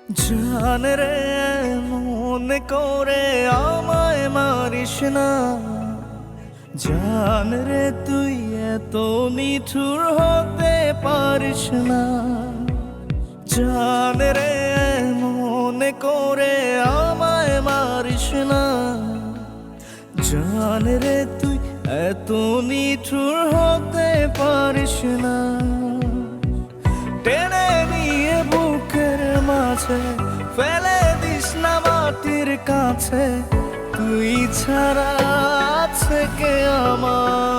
জান রে মনে করে আমায় মারিস না, জান রে তুই এত নিঠুর হতে পারিস না। জান রে মনে করে আমায় মারিস না, জান রে তুই এত নিঠুর হতে পারিস না। টেনে নিয়ে বুকের মাঝে ফেলে দিস না মাটির কাছে, তুই ছাড়া আছে কে আমার।